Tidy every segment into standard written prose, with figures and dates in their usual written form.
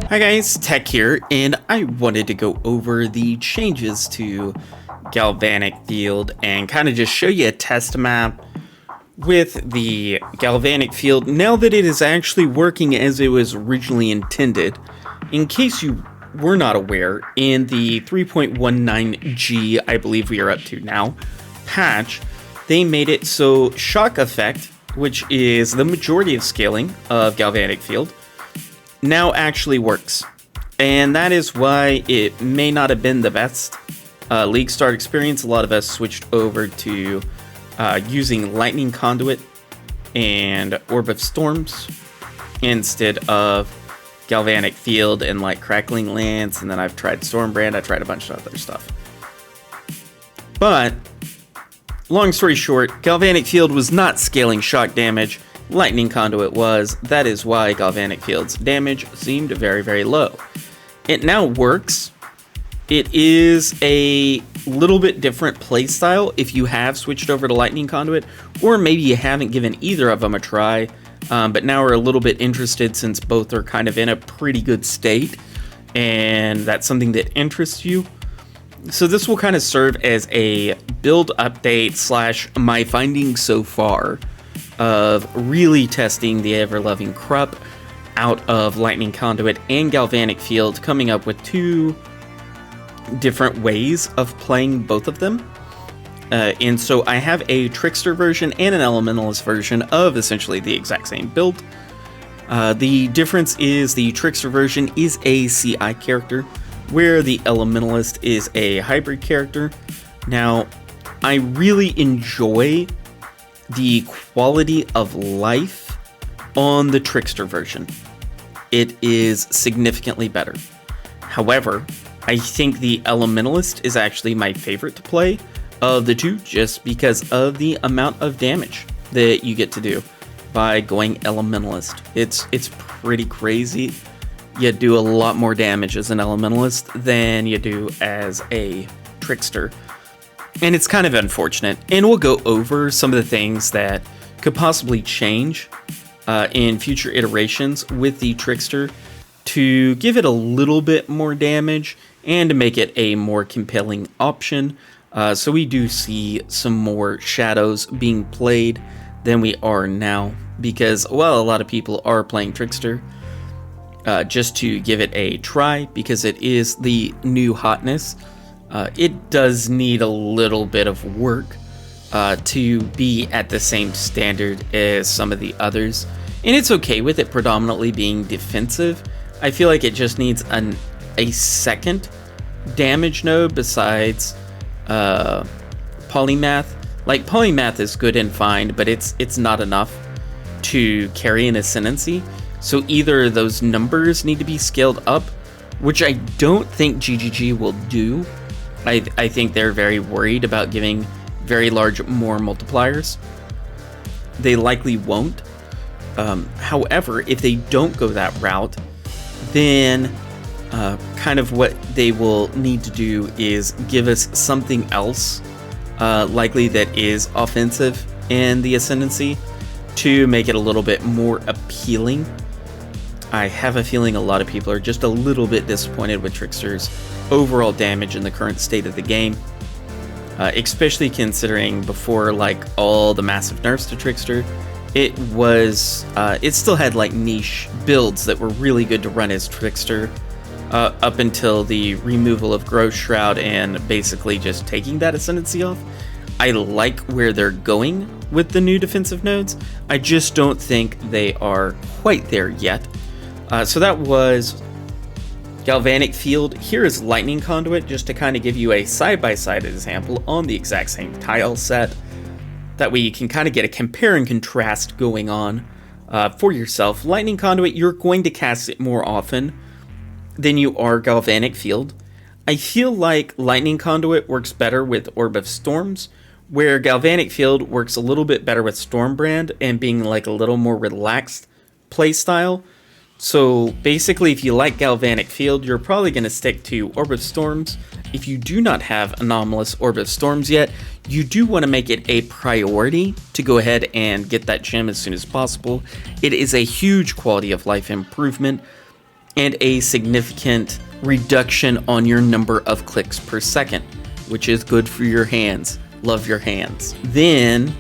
Hi guys, Tech here, and I wanted to go over the changes to Galvanic Field and kind of just show you a test map with the Galvanic Field now that it is actually working as it was originally intended. In case you were not aware, in the 3.19G, I believe we are up to now, patch, they made it so Shock Effect, which is the majority of scaling of Galvanic Field, now actually works. And that is why it may not have been the best League Start experience. A lot of us switched over to using Lightning Conduit and Orb of Storms instead of Galvanic Field and like Crackling Lance, and then I've tried Stormbrand, I tried a bunch of other stuff. But, long story short, Galvanic Field was not scaling shock damage, Lightning Conduit was. That is why Galvanic Field's damage seemed very, very low. It now works. It is a little bit different playstyle if you have switched over to Lightning Conduit, or maybe you haven't given either of them a try, but now are a little bit interested since both are kind of in a pretty good state, and that's something that interests you. So this will kind of serve as a build update slash my findings so far of really testing the ever-loving Krupp out of Lightning Conduit and Galvanic Field, coming up with two different ways of playing both of them. And so I have a Trickster version and an Elementalist version of essentially the exact same build. The difference is the Trickster version is a CI character, where the Elementalist is a hybrid character. Now, I really enjoy the quality of life on the Trickster version. It is significantly better. However, I think the Elementalist is actually my favorite to play of the two, just because of the amount of damage that you get to do by going Elementalist. It's pretty crazy. You do a lot more damage as an Elementalist than you do as a Trickster. And it's kind of unfortunate. And we'll go over some of the things that could possibly change in future iterations with the Trickster to give it a little bit more damage and to make it a more compelling option. So we do see some more shadows being played than we are now, because, well, a lot of people are playing Trickster just to give it a try because it is the new hotness. It does need a little bit of work to be at the same standard as some of the others, and it's okay with it predominantly being defensive. I feel like it just needs a second damage node besides Polymath. Like, Polymath is good and fine, but it's not enough to carry an Ascendancy, so either those numbers need to be scaled up, which I don't think GGG will do. I think they're very worried about giving very large more multipliers. They likely won't. However, if they don't go that route, then kind of what they will need to do is give us something else, likely that is offensive in the Ascendancy, to make it a little bit more appealing. I have a feeling a lot of people are just a little bit disappointed with Trickster's overall damage in the current state of the game, especially considering before, like, all the massive nerfs to Trickster, it still had like niche builds that were really good to run as Trickster up until the removal of Growth Shroud and basically just taking that Ascendancy off. I like where they're going with the new defensive nodes. I just don't think they are quite there yet. So that was Galvanic Field. Here is Lightning Conduit, just to kind of give you a side-by-side example on the exact same tile set. That way you can kind of get a compare and contrast going on for yourself. Lightning Conduit, you're going to cast it more often than you are Galvanic Field. I feel like Lightning Conduit works better with Orb of Storms, where Galvanic Field works a little bit better with Stormbrand and being like a little more relaxed playstyle. So basically, if you like Galvanic Field, you're probably going to stick to Orb of Storms. If you do not have Anomalous Orb of Storms yet, you do want to make it a priority to go ahead and get that gem as soon as possible. It is a huge quality of life improvement, and a significant reduction on your number of clicks per second, which is good for your hands. Love your hands. Then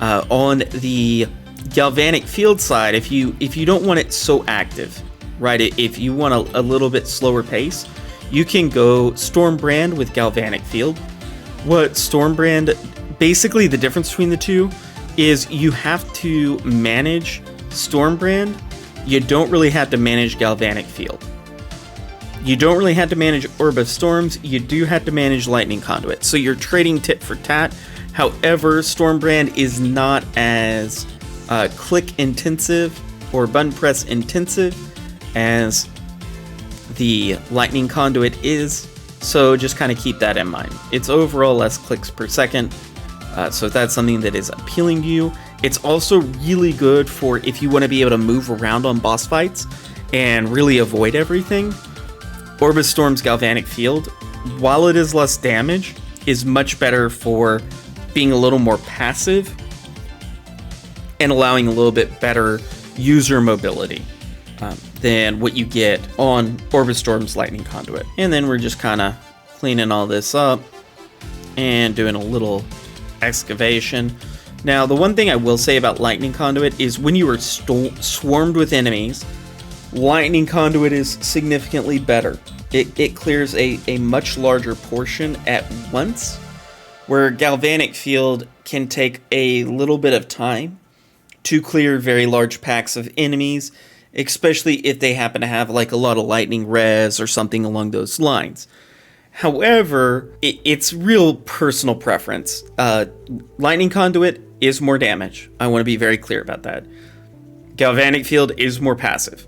on the Galvanic Field side, if you don't want it so active, right? If you want a little bit slower pace, you can go Stormbrand with Galvanic Field. What Stormbrand, basically the difference between the two is you have to manage Stormbrand. You don't really have to manage Galvanic Field. You don't really have to manage Orb of Storms. You do have to manage Lightning Conduit. So you're trading tit for tat. However, Stormbrand is not as click intensive or button press intensive as the Lightning Conduit is. So just kind of keep that in mind. It's overall less clicks per second. So if that's something that is appealing to you. It's also really good for if you want to be able to move around on boss fights and really avoid everything. Orb of Storm's Galvanic Field, while it is less damage, is much better for being a little more passive and allowing a little bit better user mobility than what you get on Orb of Storm's Lightning Conduit. And then we're just kind of cleaning all this up and doing a little excavation. Now, the one thing I will say about Lightning Conduit is when you are swarmed with enemies, Lightning Conduit is significantly better. It clears a much larger portion at once, where Galvanic Field can take a little bit of time to clear very large packs of enemies, especially if they happen to have like a lot of lightning res or something along those lines. However, it's real personal preference. Lightning Conduit is more damage. I want to be very clear about that. Galvanic Field is more passive.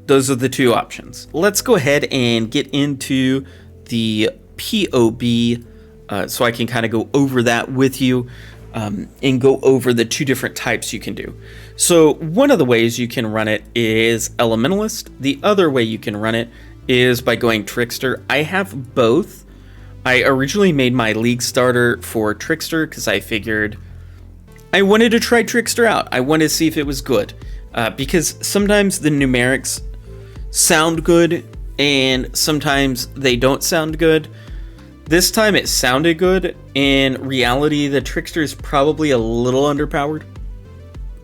Those are the two options. Let's go ahead and get into the POB so I can kind of go over that with you and go over the two different types you can do. So one of the ways you can run it is Elementalist. The other way you can run it is by going Trickster. I have both. I originally made my league starter for Trickster because I figured I wanted to try Trickster out. I wanted to see if it was good because sometimes the numerics sound good and sometimes they don't sound good. This time it sounded good. In reality, the Trickster is probably a little underpowered.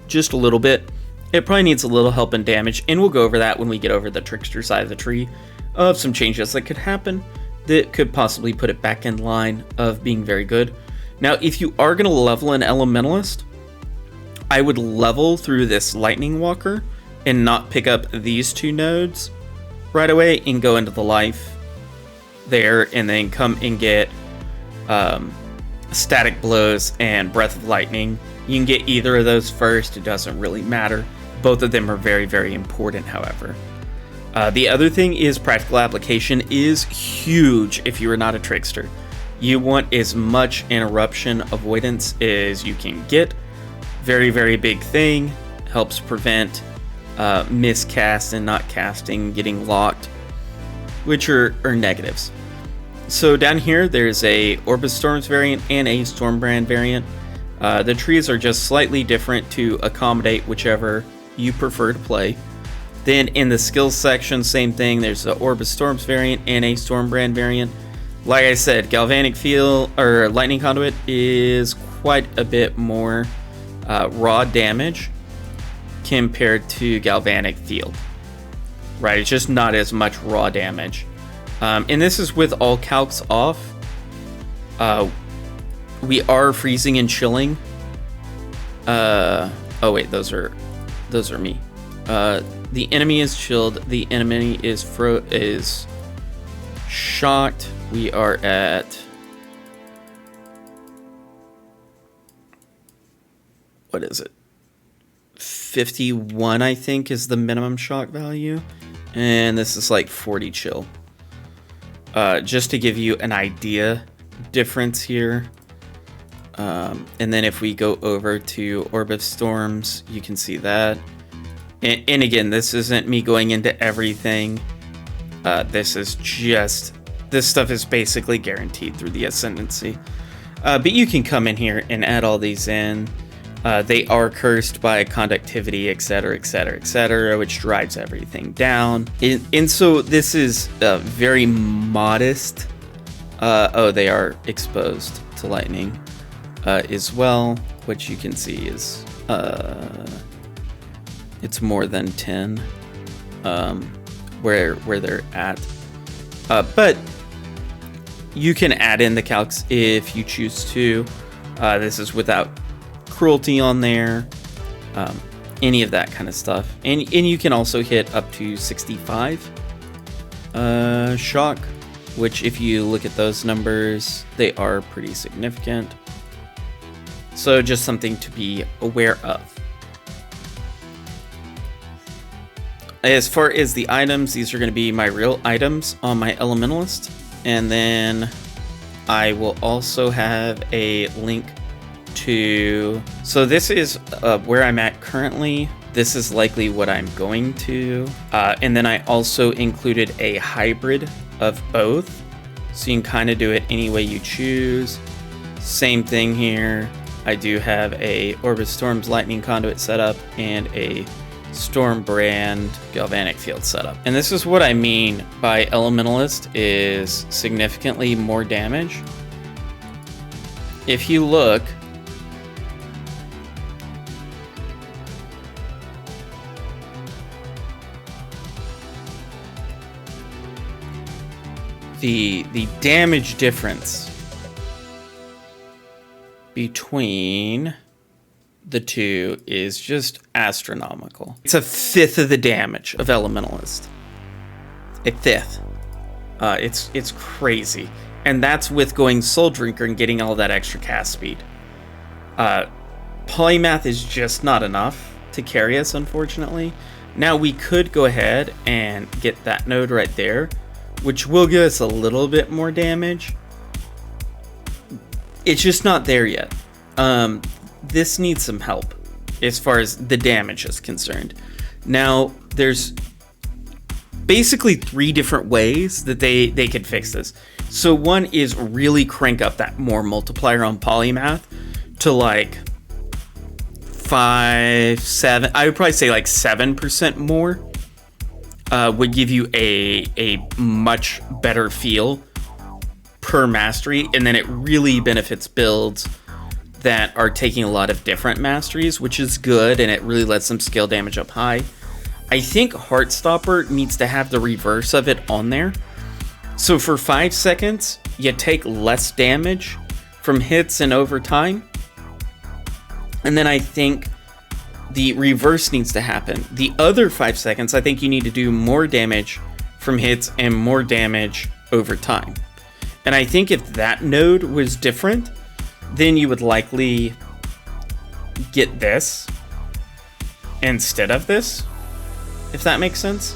Just a little bit. It probably needs a little help in damage, and we'll go over that when we get over the Trickster side of the tree of some changes that could happen that could possibly put it back in line of being very good. Now, if you are going to level an Elementalist, I would level through this Lightning Walker and not pick up these two nodes right away and go into the life there and then come and get Static Blows and Breath of Lightning. You can get either of those first. It doesn't really matter. Both of them are very, very important, however. The other thing is practical application is huge if you are not a Trickster. You want as much interruption avoidance as you can get. Very, very big thing. Helps prevent miscast and not casting, getting locked, which are negatives. So down here, there's a Orb of Storms variant and a Stormbrand variant. The trees are just slightly different to accommodate whichever you prefer to play. Then in the skills section, same thing. There's the Orb of Storms variant and a Stormbrand variant. Like I said, Galvanic Field or Lightning Conduit is quite a bit more raw damage compared to Galvanic Field. Right, it's just not as much raw damage. And this is with all calcs off. We are freezing and chilling. Oh wait, those are me. The enemy is chilled. The enemy is shocked. We are at, what is it? 51, I think, is the minimum shock value. And this is like 40 chill. Just to give you an idea difference here. And then if we go over to Orb of Storms, you can see that. And again, this isn't me going into everything. This stuff is basically guaranteed through the Ascendancy. But you can come in here and add all these in. They are cursed by conductivity, etc., etc., etc., which drives everything down. And so this is very modest. Oh, they are exposed to lightning as well, which you can see is it's more than 10 where they're at. But you can add in the calcs if you choose to. This is without cruelty on there, any of that kind of stuff. And you can also hit up to 65 shock, which if you look at those numbers, they are pretty significant. So just something to be aware of. As far as the items, these are going to be my real items on my Elementalist. And then I will also have a link to... So this is where I'm at currently. This is likely what I'm going to. And then I also included a hybrid of both. So you can kind of do it any way you choose. Same thing here. I do have a Orbis Storm's Lightning Conduit setup and a Storm Brand Galvanic Field setup. And this is what I mean by Elementalist is significantly more damage. If you look, the damage difference between the two is just astronomical. It's a fifth of the damage of Elementalist. A fifth. It's crazy. And that's with going Soul Drinker and getting all that extra cast speed. Polymath is just not enough to carry us, unfortunately. Now we could go ahead and get that node right there, which will give us a little bit more damage. It's just not there yet. This needs some help as far as the damage is concerned. Now, there's basically 3 different ways that they could fix this. So one is really crank up that more multiplier on Polymath to like 5, 7. I would probably say like 7% more would give you a much better feel per mastery, and then it really benefits builds that are taking a lot of different masteries, which is good, and it really lets them scale damage up high. I think Heartstopper needs to have the reverse of it on there. So for 5 seconds, you take less damage from hits and over time. And then I think the reverse needs to happen. The other 5 seconds, I think you need to do more damage from hits and more damage over time. And I think if that node was different, then you would likely get this instead of this, if that makes sense.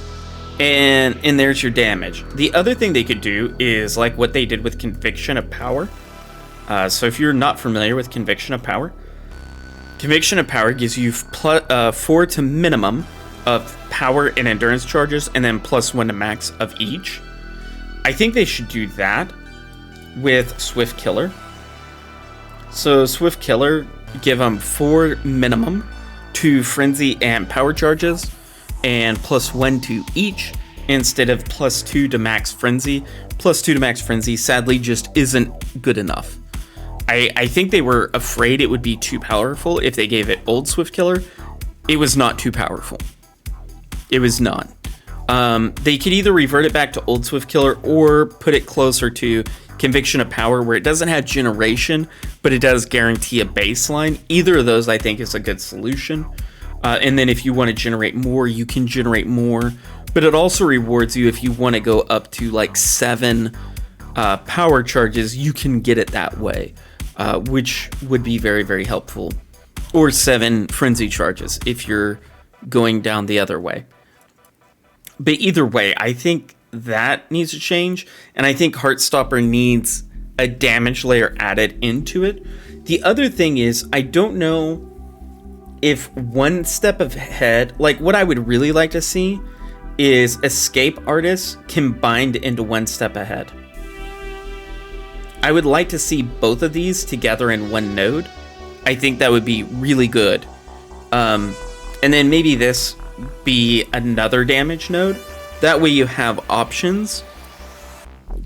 And there's your damage. The other thing they could do is like what they did with Conviction of Power. So if you're not familiar with Conviction of Power gives you 4 to minimum of power and endurance charges, and then +1 to max of each. I think they should do that with Swift Killer. So Swift Killer, give them 4 minimum to Frenzy and Power charges, and +1 to each, instead of +2 to Max Frenzy. +2 to Max Frenzy sadly just isn't good enough. I think they were afraid it would be too powerful if they gave it old Swift Killer. It was not too powerful. It was not. They could either revert it back to old Swift Killer or put it closer to Conviction of Power, where it doesn't have generation, but it does guarantee a baseline. Either of those, I think, is a good solution. And then if you want to generate more, you can generate more. But it also rewards you if you want to go up to like 7 power charges, you can get it that way, which would be very, very helpful. Or 7 frenzy charges if you're going down the other way. But either way, I think that needs to change, and I think Heartstopper needs a damage layer added into it. The other thing is, I don't know if one step ahead, like what I would really like to see is Escape Artists combined into one step ahead. I would like to see both of these together in one node. I think that would be really good. And then maybe this be another damage node. That way you have options.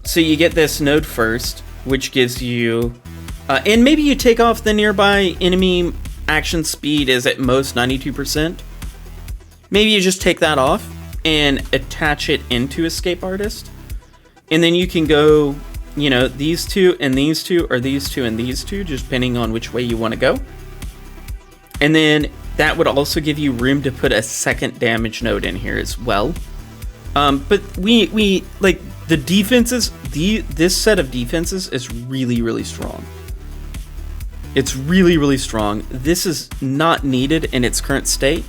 So you get this node first, which gives you... and maybe you take off the nearby enemy action speed is at most 92%. Maybe you just take that off and attach it into Escape Artist. And then you can go, you know, these two and these two, or these two and these two, just depending on which way you want to go. And then that would also give you room to put a second damage node in here as well. But we like the defenses, this set of defenses is really, really strong. It's really, really strong. This is not needed in its current state,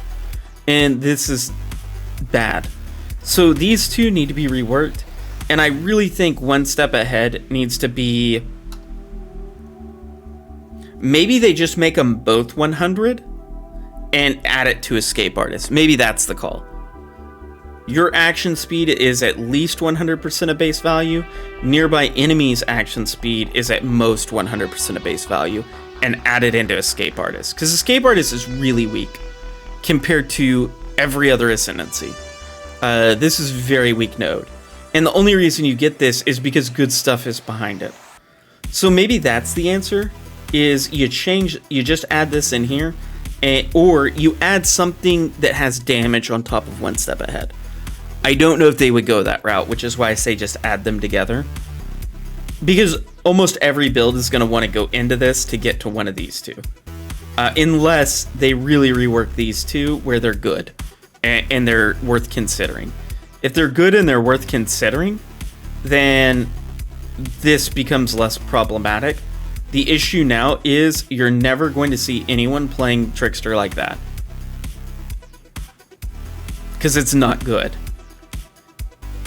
and this is bad. So these two need to be reworked, and I really think one step ahead needs to be, maybe they just make them both 100 and add it to Escape Artist. Maybe that's the call. Your action speed is at least 100% of base value. Nearby enemies' action speed is at most 100% of base value, and add it into Escape Artist. Because Escape Artist is really weak compared to every other Ascendancy. This is very weak node. And the only reason you get this is because good stuff is behind it. So maybe that's the answer, is you just add this in here, or you add something that has damage on top of one step ahead. I don't know if they would go that route, which is why I say just add them together. Because almost every build is going to want to go into this to get to one of these two. Unless they really rework these two where they're good and they're worth considering. If they're good and they're worth considering, then this becomes less problematic. The issue now is you're never going to see anyone playing Trickster like that. Because it's not good.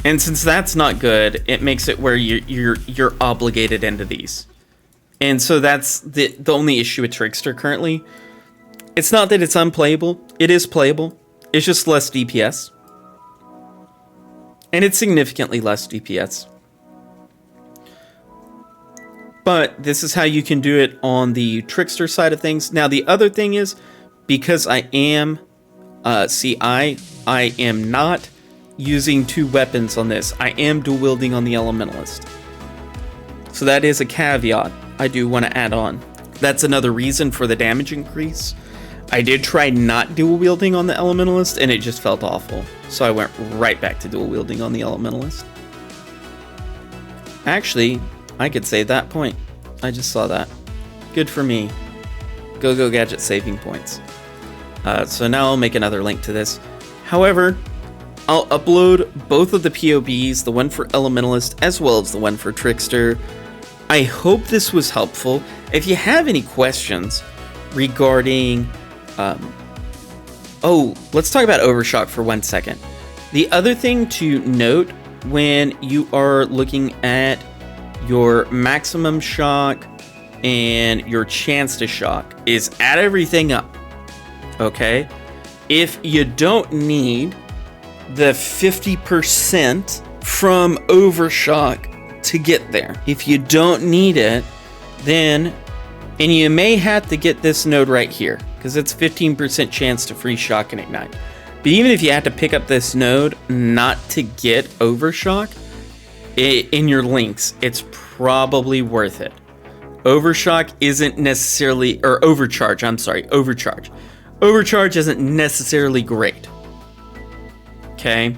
And since that's not good, it makes it where you're obligated into these. And so that's the only issue with Trickster currently. It's not that it's unplayable. It is playable. It's just less DPS. And it's significantly less DPS. But this is how you can do it on the Trickster side of things. Now the other thing is, because I am CI, I am not using two weapons on this. I am dual wielding on the Elementalist. So that is a caveat I do want to add on. That's another reason for the damage increase. I did try not dual wielding on the Elementalist and it just felt awful. So I went right back to dual wielding on the Elementalist. Actually, I could save that point. I just saw that. Good for me. Go gadget saving points. So now I'll make another link to this. However, I'll upload both of the POBs, the one for Elementalist as well as the one for Trickster. I hope this was helpful. If you have any questions regarding... let's talk about Overshock for 1 second. The other thing to note when you are looking at your maximum shock and your chance to shock is add everything up, okay? If you don't need the 50% from Overshock to get there, if you don't need it, then, and you may have to get this node right here, because it's 15% chance to free shock and ignite. But even if you had to pick up this node not to get Overshock, in your links, it's probably worth it. Overshock isn't necessarily, or Overcharge, I'm sorry, Overcharge. Overcharge isn't necessarily great. Okay?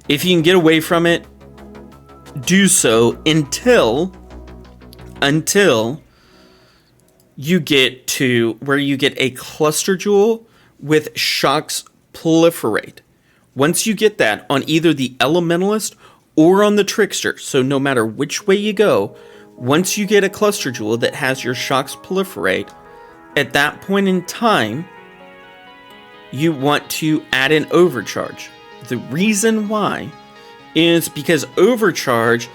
If you can get away from it, do so until you get to where you get a cluster jewel with shocks proliferate. Once you get that on either the Elementalist or on the Trickster, so no matter which way you go, once you get a cluster jewel that has your shocks proliferate, at that point in time, you want to add an Overcharge. The reason why is because Overcharge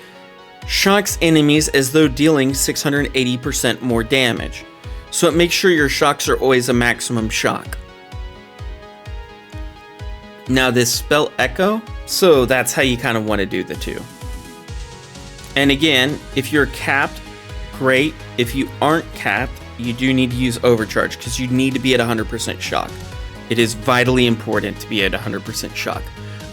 shocks enemies as though dealing 680% more damage. So it makes sure your shocks are always a maximum shock. Now this spell Echo, so that's how you kind of want to do the two. And again, if you're capped, great. If you aren't capped, you do need to use Overcharge because you need to be at 100% shock. It is vitally important to be at 100% shock.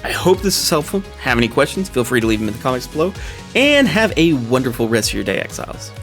I hope this is helpful. Have any questions, feel free to leave them in the comments below, and have a wonderful rest of your day, Exiles.